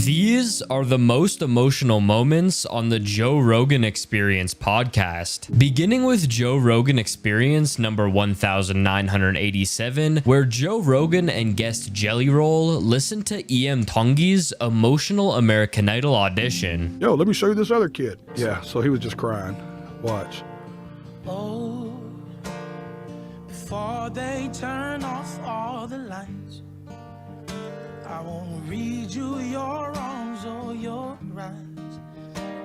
These are the most emotional moments on the Joe Rogan Experience podcast. Beginning with Joe Rogan Experience number 1987, where Joe Rogan and guest Jelly Roll listen to E.M. Tongi's emotional American Idol audition. Yo, let me show you this other kid. Yeah, so he was just crying. Watch. Oh, before they turn off all the lights, I won't read you your wrongs or your rights.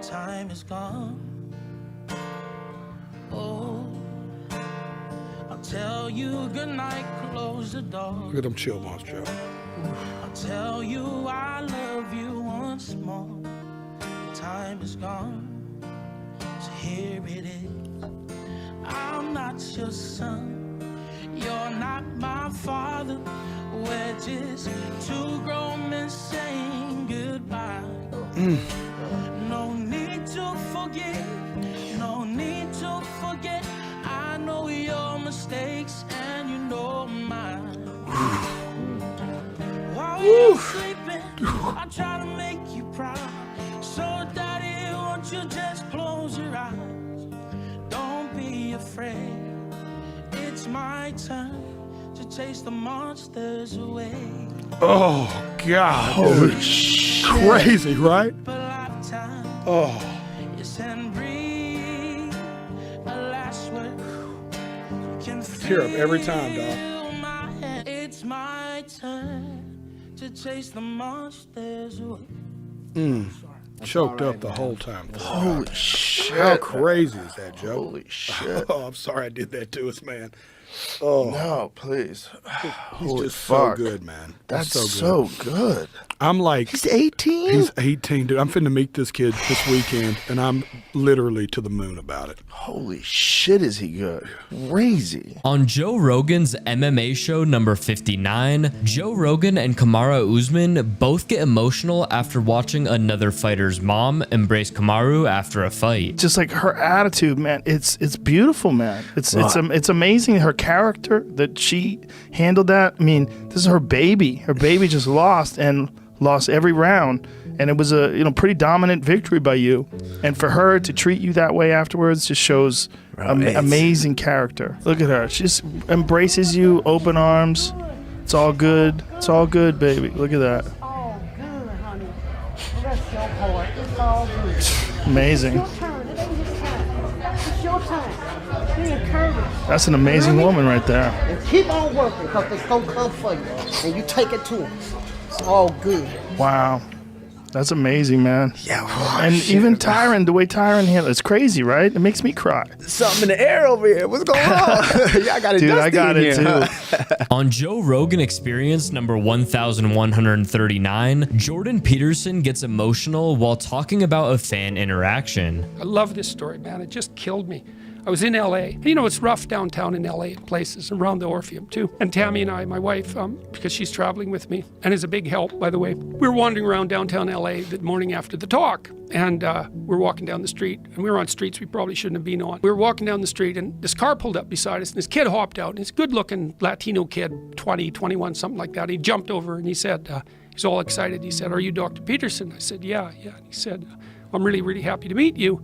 Time is gone. Oh, I'll tell you goodnight, close the door. Look at them chill bumps, Joe. I'll tell you I love you once more. Time is gone, so here it is. I'm not your son, you're not my father. We're just two grown men saying goodbye. No need to forgive, no need to forget. I know your mistakes and you know mine. While you're sleeping, I try to make you proud. So daddy, won't you just close your eyes? Don't be afraid, it's my turn to chase the monsters away. Oh, God. Holy shit. Crazy, right? Oh. Yes, and breathe. A last word. Hear him every time, dog. It's my turn to chase the monsters away. Choked up the whole time. Holy shit. How crazy is that, Joe? Holy shit. Oh, I'm sorry I did that to us, man. Oh, No, please. he's Holy just fuck. so good, man. That's He's so good. I'm like, He's 18? he's 18, dude. I'm finna meet this kid this weekend, and I'm literally to the moon about it. Holy shit, is he good. Crazy. On Joe Rogan's MMA show number 59, Joe Rogan and Kamaru Usman both get emotional after watching another fighter's mom embrace Kamaru after a fight. Just like her attitude, man, it's beautiful, man. It's amazing, her character, that she handled that. I mean, this is her baby. Her baby just lost every round, and it was a pretty dominant victory by you. And for her to treat you that way afterwards just shows amazing character. Look at her. She just embraces you, open arms. It's all good. It's all good, baby. Look at that. All good, honey. Bless your heart. It's all good. Amazing. Your turn. It ain't his time. It's your time. Be encouraged. That's an amazing woman right there. And keep on working, because it's going to come for you. And you take it to him. It's all good. Wow. That's amazing, man. Yeah. And even Tyron, the way Tyron handled it's crazy, right? It makes me cry. Something in the air over here. What's going on? Yeah, I got it. Dude, I got it too. On Joe Rogan Experience number 1139, Jordan Peterson gets emotional while talking about a fan interaction. I love this story, man. It just killed me. I was in LA. You know, it's rough downtown in LA in places, around the Orpheum too. And Tammy and I, my wife, because she's traveling with me and is a big help, by the way, we were wandering around downtown LA the morning after the talk. And we're walking down the street, and we were on streets we probably shouldn't have been on. We were walking down the street, and this car pulled up beside us, and this kid hopped out, and he's a good-looking Latino kid, 20, 21, something like that. He jumped over, and he said, he's all excited. He said, "Are you Dr. Peterson?" I said, yeah. And he said, "I'm really, really happy to meet you.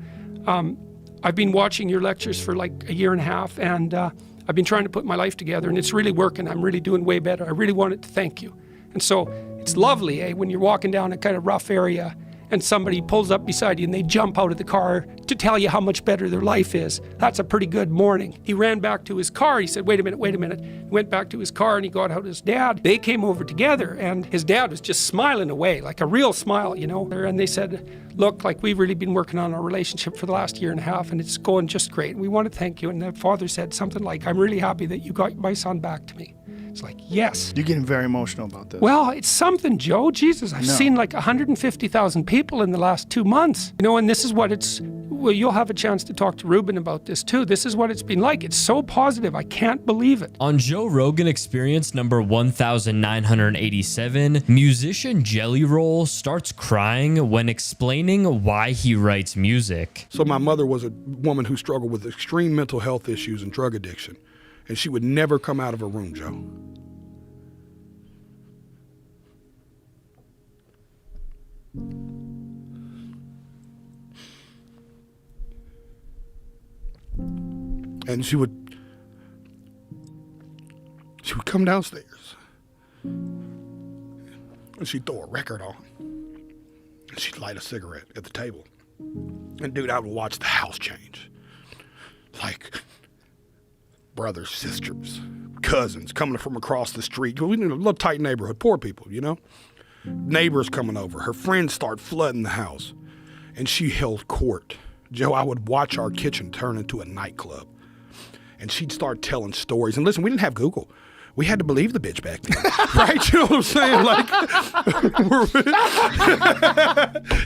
I've been watching your lectures for like a year and a half, and I've been trying to put my life together, and it's really working. I'm really doing way better. I really wanted to thank you." And so it's lovely, when you're walking down a kind of rough area and somebody pulls up beside you and they jump out of the car to tell you how much better their life is. That's a pretty good morning. He ran back to his car. He said, wait a minute. He went back to his car and he got out his dad. They came over together, and his dad was just smiling away, like a real smile, And they said, look, like, we've really been working on our relationship for the last year and a half, and it's going just great. We want to thank you. And the father said something like, I'm really happy that you got my son back to me. It's like, yes. You're getting very emotional about this. Well, it's something, Joe. Jesus, I've seen like 150,000 people in the last 2 months. And this is what you'll have a chance to talk to Ruben about this too. This is what it's been like. It's so positive. I can't believe it. On Joe Rogan Experience number 1987, musician Jelly Roll starts crying when explaining why he writes music. So my mother was a woman who struggled with extreme mental health issues and drug addiction, and she would never come out of her room, Joe. And she would come downstairs and she'd throw a record on. And she'd light a cigarette at the table. And dude, I would watch the house change. Like brothers, sisters, cousins coming from across the street. We live in a little tight neighborhood, poor people, you know? Neighbors coming over. Her friends start flooding the house. And she held court. Joe, I would watch our kitchen turn into a nightclub. And she'd start telling stories. And listen, we didn't have Google. We had to believe the bitch back then, right? You know what I'm saying? Like,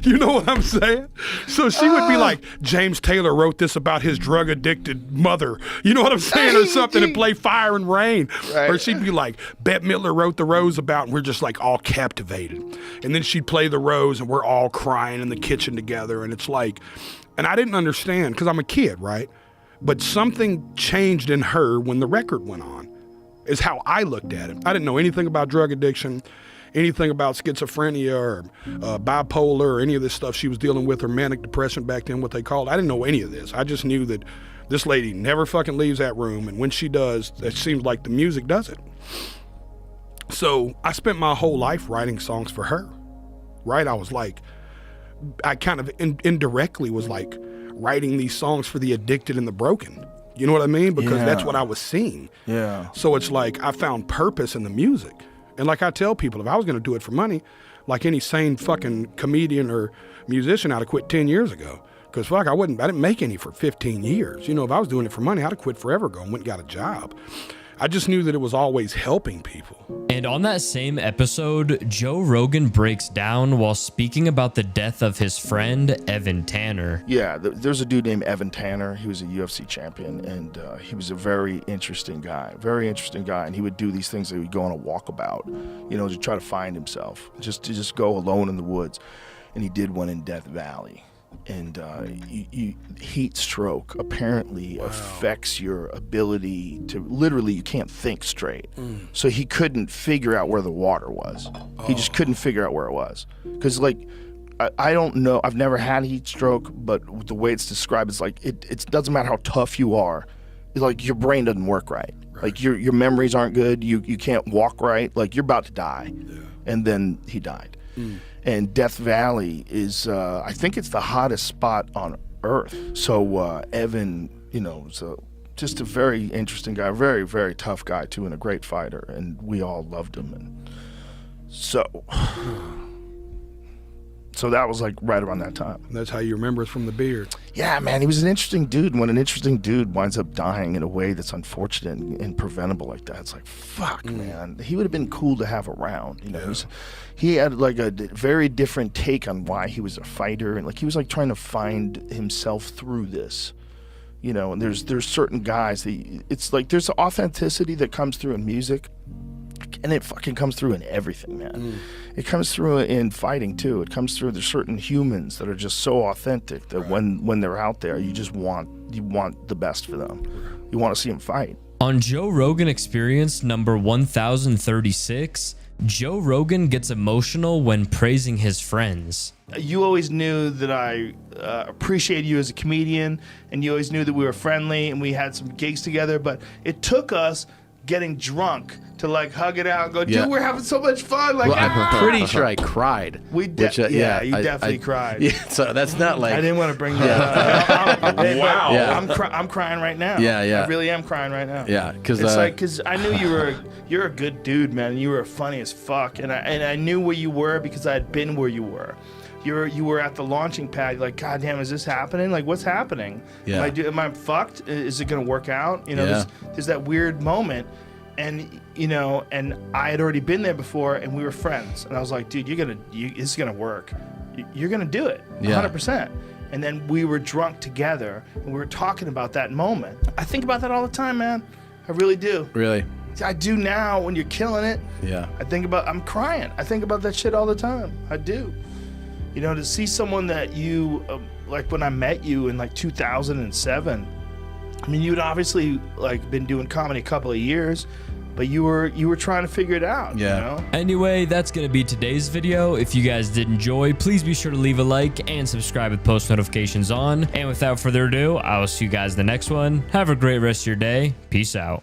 you know what I'm saying? So she would be like, James Taylor wrote this about his drug-addicted mother. You know what I'm saying? Or something, and play Fire and Rain. Right. Or she'd be like, Bette Midler wrote The Rose About, and we're just like all captivated. And then she'd play The Rose, and we're all crying in the kitchen together. And it's like, and I didn't understand, because I'm a kid, right? But something changed in her when the record went on. Is how I looked at it. I didn't know anything about drug addiction, anything about schizophrenia or bipolar or any of this stuff she was dealing with, or manic depression back then, what they called. I didn't know any of this. I just knew that this lady never fucking leaves that room, and when she does, it seems like the music does it. So I spent my whole life writing songs for her, right? I was like, I kind of indirectly was like writing these songs for the addicted and the broken. You know what I mean? Because that's what I was seeing. Yeah. So it's like I found purpose in the music. And like I tell people, if I was going to do it for money, like any sane fucking comedian or musician, I'd have quit 10 years ago. Because fuck, I didn't make any for 15 years. You know, if I was doing it for money, I'd have quit forever ago and went and got a job. I just knew that it was always helping people. And on that same episode, Joe Rogan breaks down while speaking about the death of his friend, Evan Tanner. Yeah, there's a dude named Evan Tanner. He was a UFC champion, and he was a very interesting guy. And he would do these things that he would go on a walkabout, you know, to try to find himself, to just go alone in the woods. And he did one in Death Valley. And heat stroke apparently affects your ability to literally, you can't think straight. So he couldn't figure out where the water was. He just couldn't figure out where it was. Because like, I don't know, I've never had heat stroke, but the way it's described, it's like, it doesn't matter how tough you are. Like your brain doesn't work right. Like your memories aren't good. You can't walk right. Like you're about to die. Yeah. And then he died. And Death Valley is, I think it's the hottest spot on Earth. So Evan, you know, just a very interesting guy, very, very tough guy too, and a great fighter. And we all loved him. And so that was like right around that time. That's how you remember us from the beard. Yeah, man, he was an interesting dude. When an interesting dude winds up dying in a way that's unfortunate and preventable like that, it's like, fuck, man. He would have been cool to have around. You know, he had like a very different take on why he was a fighter, and like he was like trying to find himself through this. You know, and there's certain guys that it's like there's authenticity that comes through in music. And it fucking comes through in everything, man. It comes through in fighting too. It comes through, there's certain humans that are just so authentic that when they're out there, you want the best for them. You want to see them fight. On Joe Rogan Experience number 1036, Joe Rogan gets emotional when praising his friends. You always knew that I appreciated you as a comedian, and you always knew that we were friendly and we had some gigs together, but it took us getting drunk to like hug it out and go, dude, we're having so much fun. Like, I'm pretty sure I cried. You definitely cried. Yeah, so that's not like I didn't want to bring that up. Wow. Yeah. I'm crying right now. Yeah. I really am crying right now. Yeah, because it's like, because I knew you're a good dude, man. You were funny as fuck, and I knew where you were because I had been where you were. You were at the launching pad. You're like, God damn, is this happening? Like, what's happening? Yeah. Am I fucked? Is it gonna work out? You know, there's that weird moment, and you know, and I had already been there before, and we were friends, and I was like, dude, this is gonna work. You're gonna do it, 100%. And then we were drunk together, and we were talking about that moment. I think about that all the time, man. I really do. Really? I do now when you're killing it. Yeah. I'm crying. I think about that shit all the time. I do. You know, to see someone that you, like when I met you in like 2007, I mean, you'd obviously like been doing comedy a couple of years, but you were trying to figure it out. Yeah. You know? Anyway, that's going to be today's video. If you guys did enjoy, please be sure to leave a like and subscribe with post notifications on. And without further ado, I will see you guys in the next one. Have a great rest of your day. Peace out.